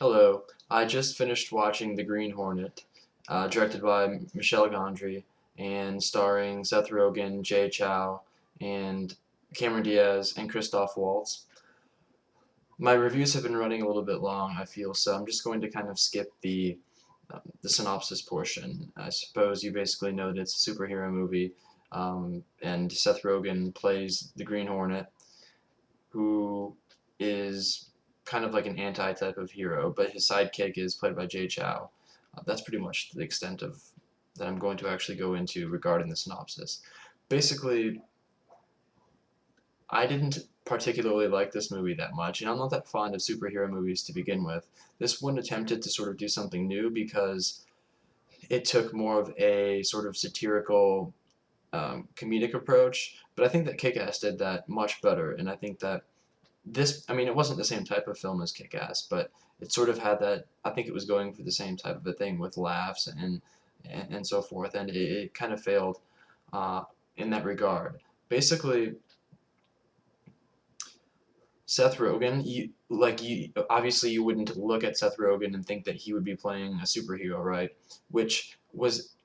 Hello. I just finished watching The Green Hornet, directed by Michel Gondry and starring Seth Rogen, Jay Chow, and Cameron Diaz and Christoph Waltz. My reviews have been running a little bit long, I feel, so I'm just going to kind of skip the synopsis portion. I suppose you basically know that it's a superhero movie, and Seth Rogen plays the Green Hornet, who is kind of like an anti-type of hero, but his sidekick is played by Jay Chow. That's pretty much the extent of that I'm going to actually go into regarding the synopsis. Basically, I didn't particularly like this movie that much, and I'm not that fond of superhero movies to begin with. This one attempted to sort of do something new because it took more of a sort of satirical, comedic approach, but I think that Kick-Ass did that much better, and I think that I mean, it wasn't the same type of film as Kick-Ass, but it sort of had that. I think it was going for the same type of a thing with laughs and so forth, and it kind of failed uh, in that regard. Basically, Seth Rogen, you obviously you wouldn't look at Seth Rogen and think that he would be playing a superhero, right? Which was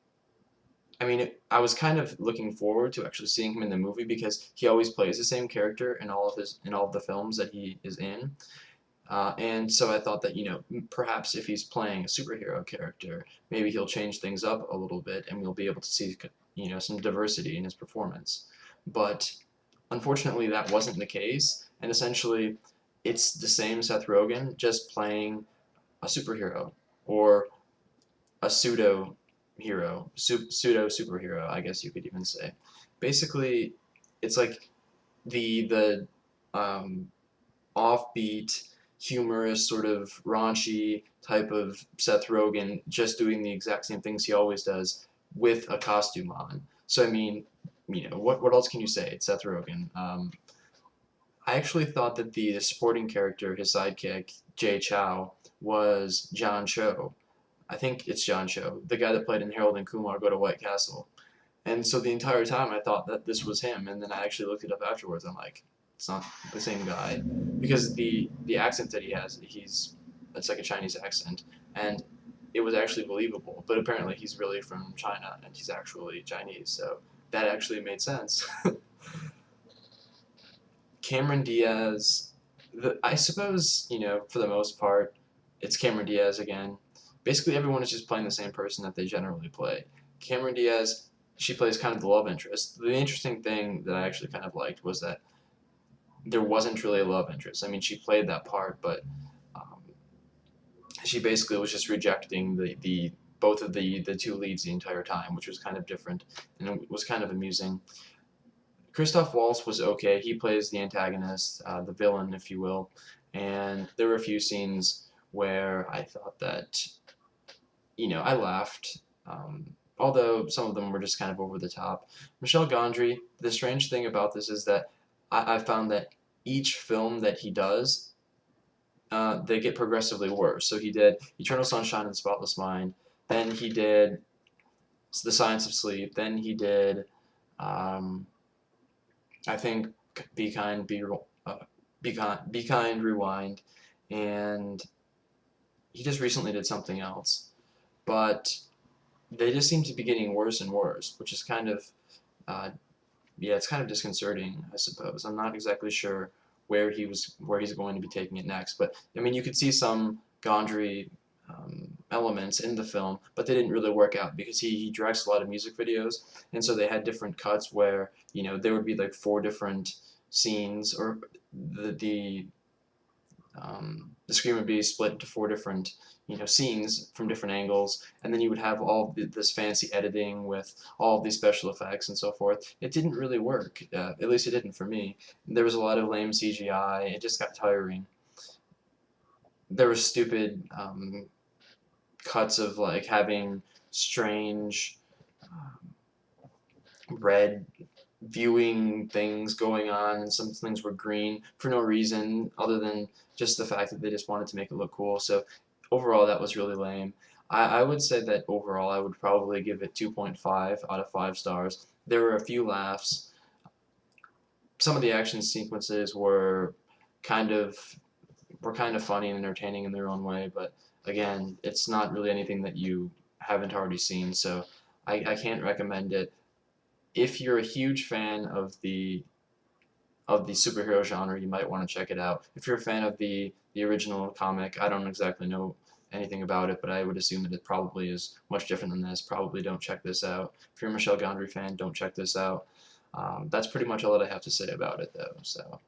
I mean, I was kind of looking forward to actually seeing him in the movie because he always plays the same character in all of the films that he is in. And so I thought that, perhaps if he's playing a superhero character, maybe he'll change things up a little bit and we'll be able to see, some diversity in his performance. But unfortunately, that wasn't the case. And essentially, it's the same Seth Rogen just playing a superhero or a pseudo superhero, I guess you could even say. Basically, it's like the um, offbeat, humorous, sort of raunchy type of Seth Rogen, just doing the exact same things he always does with a costume on. So I mean, what else can you say? It's Seth Rogen. I actually thought that the supporting character, his sidekick, Jay Chow, was John Cho. I think it's John Cho, the guy that played in Harold and Kumar Go to White Castle. And so the entire time I thought that this was him, and then I actually looked it up afterwards. I'm like, it's not the same guy because the accent that he has, it's like a Chinese accent, and it was actually believable. But apparently he's really from China and he's actually Chinese, so that actually made sense. Cameron Diaz, I suppose for the most part, it's Cameron Diaz again. Basically, everyone is just playing the same person that they generally play. Cameron Diaz, she plays kind of the love interest. The interesting thing that I actually kind of liked was that there wasn't really a love interest. I mean, she played that part, but um, she basically was just rejecting the both of the two leads the entire time, which was kind of different and it was kind of amusing. Christoph Waltz was okay. He plays the antagonist, the villain, if you will, and there were a few scenes where I thought that I laughed. Although some of them were just kind of over the top. Michel Gondry, the strange thing about this is that I found that each film that he does, they get progressively worse. So he did Eternal Sunshine of the Spotless Mind, then he did The Science of Sleep, then he did, um, I think, Be Kind, Be Kind, Rewind, and he just recently did something else. But they just seem to be getting worse and worse, which is kind of, uh, yeah, it's kind of disconcerting, I suppose. I'm not exactly sure where he's going to be taking it next, but I mean, you could see some Gondry elements in the film, but they didn't really work out because he directs a lot of music videos, and so they had different cuts where there would be like four different scenes, or the screen would be split into four different scenes from different angles, and then you would have all this fancy editing with all of these special effects and so forth. It didn't really work, at least it didn't for me. There was a lot of lame CGI. It just got tiring. There were stupid cuts of like having strange red viewing things going on, and some things were green for no reason other than just the fact that they just wanted to make it look cool. So overall, that was really lame. I would say that overall, I would probably give it 2.5 out of 5 stars. There were a few laughs. Some of the action sequences were kind of were kind of funny and entertaining in their own way, but again, it's not really anything that you haven't already seen, so I can't recommend it. If you're a huge fan of the superhero genre, you might want to check it out. If you're a fan of the original comic, I don't exactly know anything about it, but I would assume that it probably is much different than this. Probably don't check this out. If you're a Michel Gondry fan, don't check this out. That's pretty much all that I have to say about it, though. So.